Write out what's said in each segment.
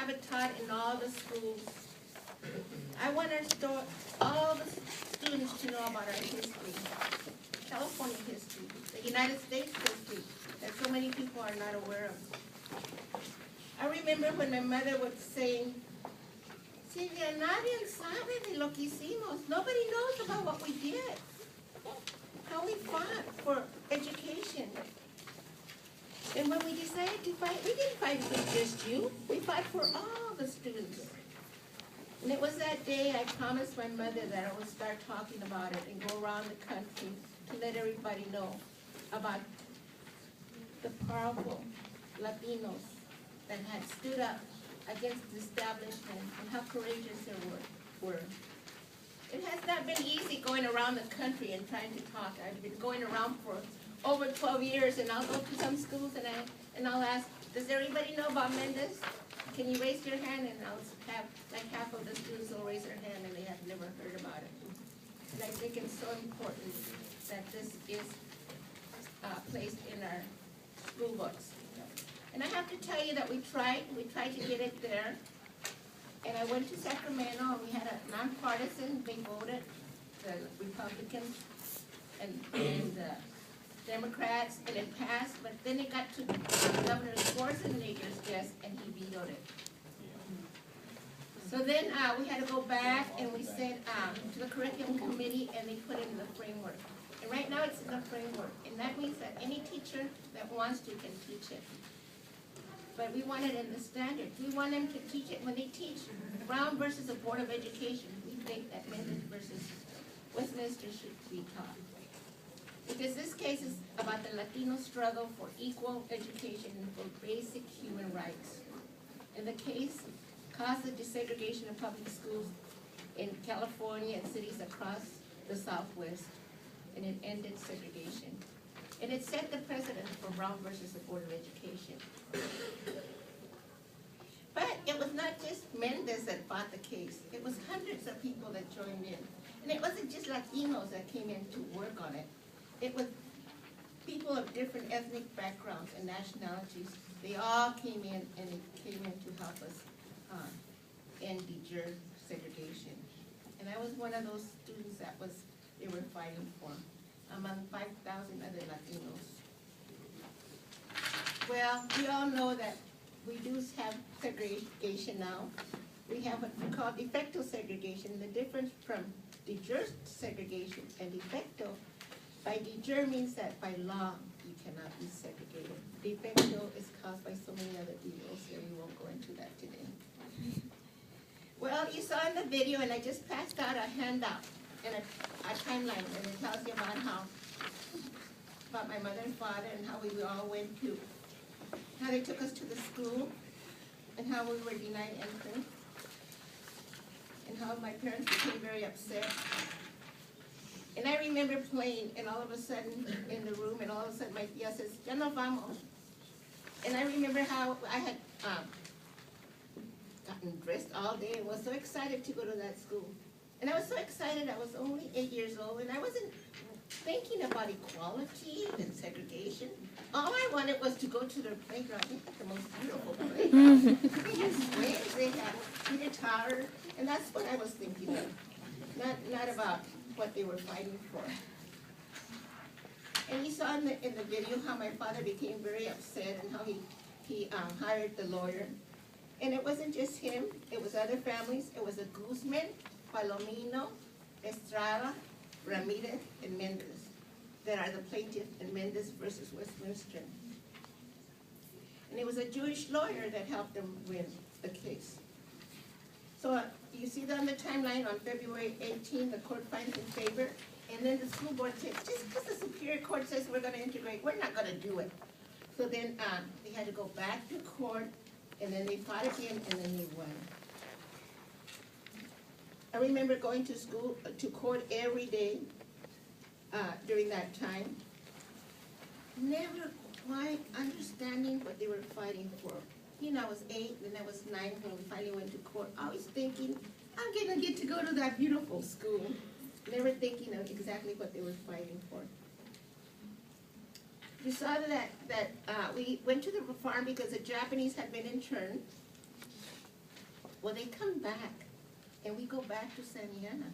have it taught in all the schools. I want all the students to know about our history, California history, the United States history, that so many people are not aware of. I remember when my mother was saying, Silvia, nadie sabe de lo que hicimos. Nobody knows about what we did, how we fought for education. And when we decided to fight, we didn't fight for just you. We fought for all the students. And it was that day I promised my mother that I would start talking about it and go around the country to let everybody know about the powerful Latinos that had stood up against the establishment and how courageous they were. It has not been easy going around the country and trying to talk. I've been going around for over 12 years, and I'll go to some schools and I'll ask, does everybody know about Mendez? Can you raise your hand? And I'll have like half of the students will raise their hand and they have never heard about it. And I think it's so important that this is placed in our school books. And I have to tell you that we tried to get it there. And I went to Sacramento and we had a nonpartisan, they voted, the Republicans and the Democrats, and it passed, but then it got to Governor Schwarzenegger's desk and he vetoed it. So then we had to go back and we sent to the curriculum committee and they put it in the framework. And right now it's in the framework, and that means that any teacher that wants to can teach it. But we want it in the standards. We want them to teach it when they teach Brown versus the Board of Education. We think that Mendez versus Westminster should be taught. Because this case is about the Latino struggle for equal education and for basic human rights. And the case caused the desegregation of public schools in California and cities across the Southwest, and it ended segregation. And it set the precedent for Brown versus the Board of Education. But it was not just Mendez that fought the case. It was hundreds of people that joined in. And it wasn't just Latinos that came in to work on it. It was people of different ethnic backgrounds and nationalities. They all came in and it came in to help us end the segregation. And I was one of those students that they were fighting for, among 5,000 other Latinos. Well, we all know that we do have segregation now. We have what we call de facto segregation. The difference from de jure segregation and de facto, by de jure means that by law you cannot be segregated. De facto is caused by so many other evils, and we won't go into that today. Well, you saw in the video, and I just passed out a handout and a timeline, and it tells you about my mother and father and how we all went to, how they took us to the school, and how we were denied entrance, and how my parents became very upset. And I remember playing, and all of a sudden in the room, and all of a sudden my tia says, "Ya nos vamos." And I remember how I had gotten dressed all day and was so excited to go to that school. And I was so excited, I was only 8 years old, and I wasn't thinking about equality and segregation. All I wanted was to go to their playground. They had the most beautiful playground. They had swings, they had Peter Tower, and that's what I was thinking of. Not about what they were fighting for. And you saw in the video how my father became very upset and how he hired the lawyer. And it wasn't just him, it was other families. It was a Guzman, Palomino, Estrada, Ramirez, and Mendez that are the plaintiffs in Mendez versus Westminster. And it was a Jewish lawyer that helped them win the case. So you see that on the timeline on February 18, the court finds in favor, and then the school board says, just because the Superior Court says we're going to integrate, we're not going to do it. So then they had to go back to court, and then they fought again, and then they won. I remember going to school, to court every day during that time, never quite understanding what they were fighting for. You know, I was 8, then I was 9 when we finally went to court. Always thinking, I'm going to get to go to that beautiful school. Never thinking of exactly what they were fighting for. You saw that we went to the farm because the Japanese had been interned. Well, they come back, and we go back to Saniana.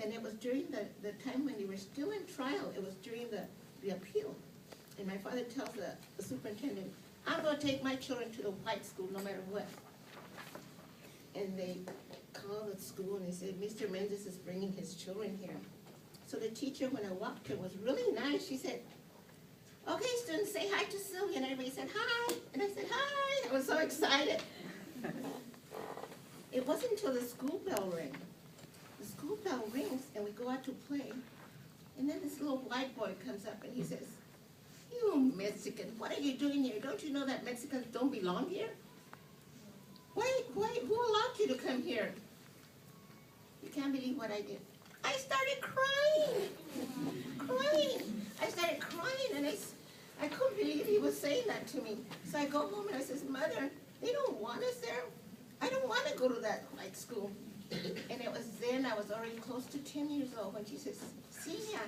And it was during the time when they were still in trial. It was during the appeal. And my father tells the superintendent, I'm going to take my children to the white school no matter what. And they called the school and they said, Mr. Mendez is bringing his children here. So the teacher, when I walked in, was really nice. She said, okay, students, say hi to Silvia. And everybody said, hi. And I said, hi. I was so excited. It wasn't until the school bell rang. The school bell rings, and we go out to play. And then this little white boy comes up, and he says, you Mexican, what are you doing here? Don't you know that Mexicans don't belong here? Who allowed you to come here? You can't believe what I did. I started crying. I started crying, and I couldn't believe he was saying that to me. So I go home, and I says, Mother, they don't want us there. I don't want to go to that white school. And it was then, I was already close to 10 years old, when she says, Silvia,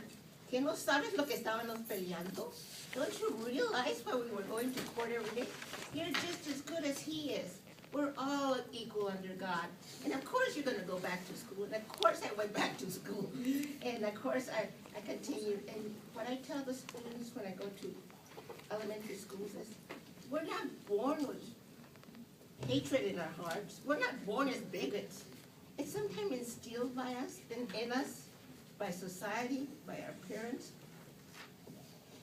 ¿que no sabes lo que estábamos peleando? Don't you realize why we were going to court every day? You're just as good as he is. We're all equal under God. And of course you're going to go back to school. And of course I went back to school. And of course I continued. And what I tell the students when I go to elementary schools is, we're not born with hatred in our hearts. We're not born as bigots. It's sometimes instilled by us, in us, by society, by our parents.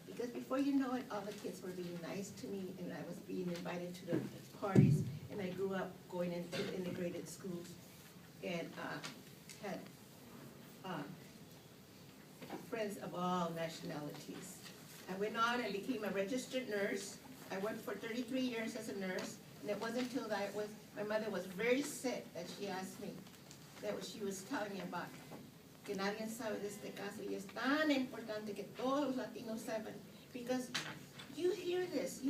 Because before you know it, all the kids were being nice to me, and I was being invited to the parties, and I grew up going into integrated schools, and had friends of all nationalities. I went on and became a registered nurse. I worked for 33 years as a nurse, and it wasn't until my mother was very sick that she asked me, she was telling me about que nadie sabe de este caso, y es tan importante que todos los latinos sepan, because you hear this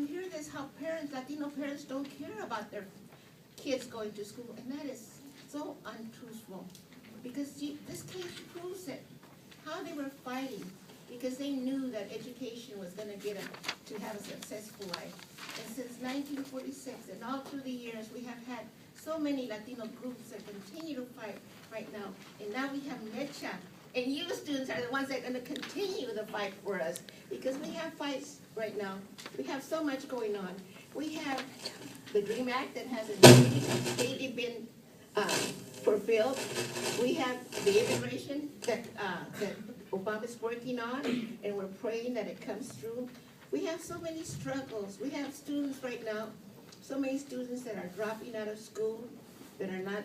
how parents, Latino parents don't care about their kids going to school, and that is so untruthful, because this case proves it, how they were fighting, because they knew that education was going to get them to have a successful life. And since 1946, and all through the years, we have had so many Latino groups that continue to fight right now. And now we have Mecha. And you students are the ones that are going to continue the fight for us. Because we have fights right now. We have so much going on. We have the DREAM Act that hasn't really been fulfilled. We have the immigration that Obama's working on, and we're praying that it comes through. We have so many struggles. We have students right now, so many students that are dropping out of school, that are not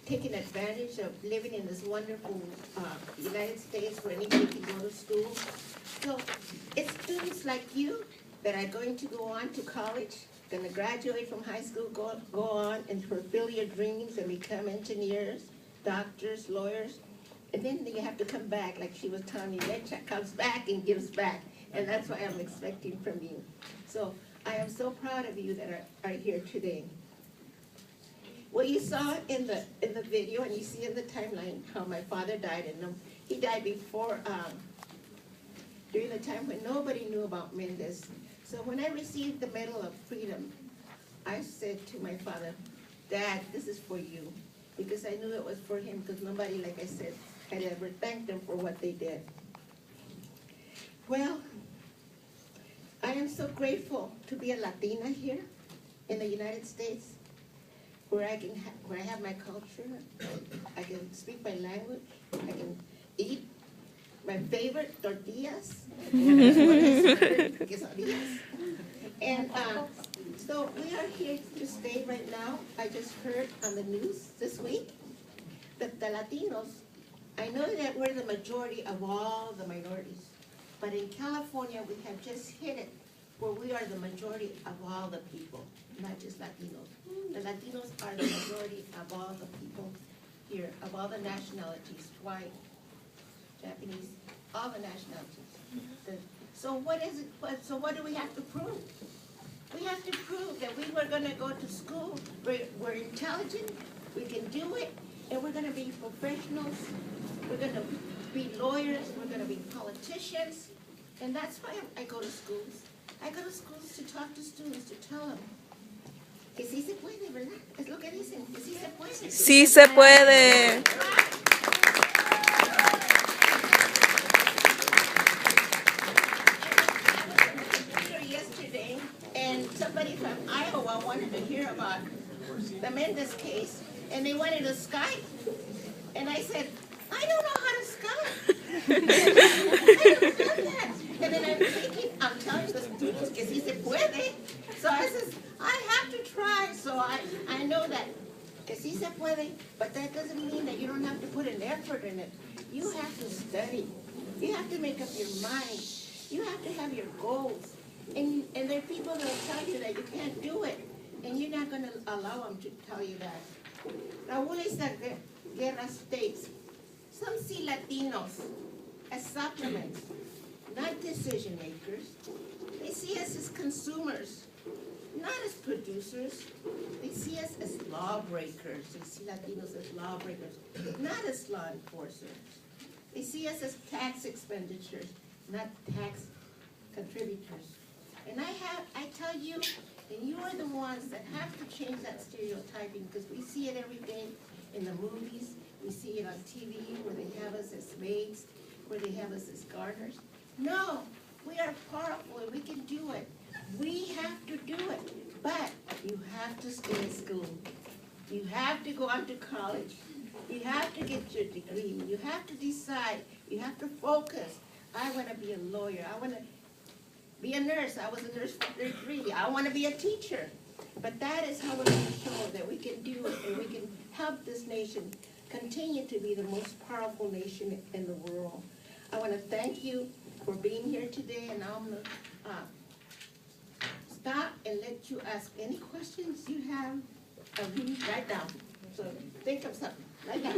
taking advantage of living in this wonderful United States where anybody can go to school. So it's students like you that are going to go on to college, going to graduate from high school, go on and fulfill your dreams and become engineers, doctors, lawyers. And then you have to come back, like she was telling me, Lecha comes back and gives back. And that's what I'm expecting from you. So I am so proud of you that are here today. Well, you saw in the video, and you see in the timeline how my father died, and he died before, during the time when nobody knew about Mendez. So when I received the Medal of Freedom, I said to my father, Dad, this is for you, because I knew it was for him, because nobody, like I said, had ever thanked them for what they did. Well, I am so grateful to be a Latina here in the United States, where I have my culture, I can speak my language, I can eat my favorite tortillas, quesadillas. And so we are here to stay right now. I just heard on the news this week that the Latinos, I know that we're the majority of all the minorities, but in California we have just hit it where we are the majority of all the people, not just Latinos. The Latinos are the majority of all the people here, of all the nationalities, white, Japanese, all the nationalities. So what is it? So what do we have to prove? We have to prove that we were going to go to school, we're intelligent, we can do it, and we're going to be professionals, we're going to be lawyers, we're going to be politicians, and that's why I go to schools. I go to schools to talk to students, to tell them, que sí se puede, ¿verdad? Es lo que dicen, que sí Sí se puede. Yesterday, and somebody from Iowa wanted to hear about the Mendez case, and they wanted to Skype. And I said, I don't know how to Skype. I don't know that. And then I'm thinking, I'm telling the students que si se puede. So I says, I have to try. So I know that que si se puede, but that doesn't mean that you don't have to put an effort in it. You have to study. You have to make up your mind. You have to have your goals. And there are people that will tell you that you can't do it. And you're not going to allow them to tell you that. Raúl Guerra states, some see Latinos as supplements, not decision makers. They see us as consumers, not as producers. They see us as lawbreakers. They see Latinos as lawbreakers, not as law enforcers. They see us as tax expenditures, not tax contributors. And I tell you, and you are the ones that have to change that stereotyping, because we see it every day in the movies. We see it on TV where they have us as maids, where they have us as gardeners. No, we are powerful and we can do it. We have to do it, but you have to stay in school. You have to go on to college. You have to get your degree. You have to decide. You have to focus. I want to be a lawyer. I want to be a nurse. I was a nurse for 3. I want to be a teacher. But that is how we're going to show that we can do it and we can help this nation continue to be the most powerful nation in the world. I want to thank you for being here today, and now I'm going to stop and let you ask any questions you have of me right now. So think of something right now.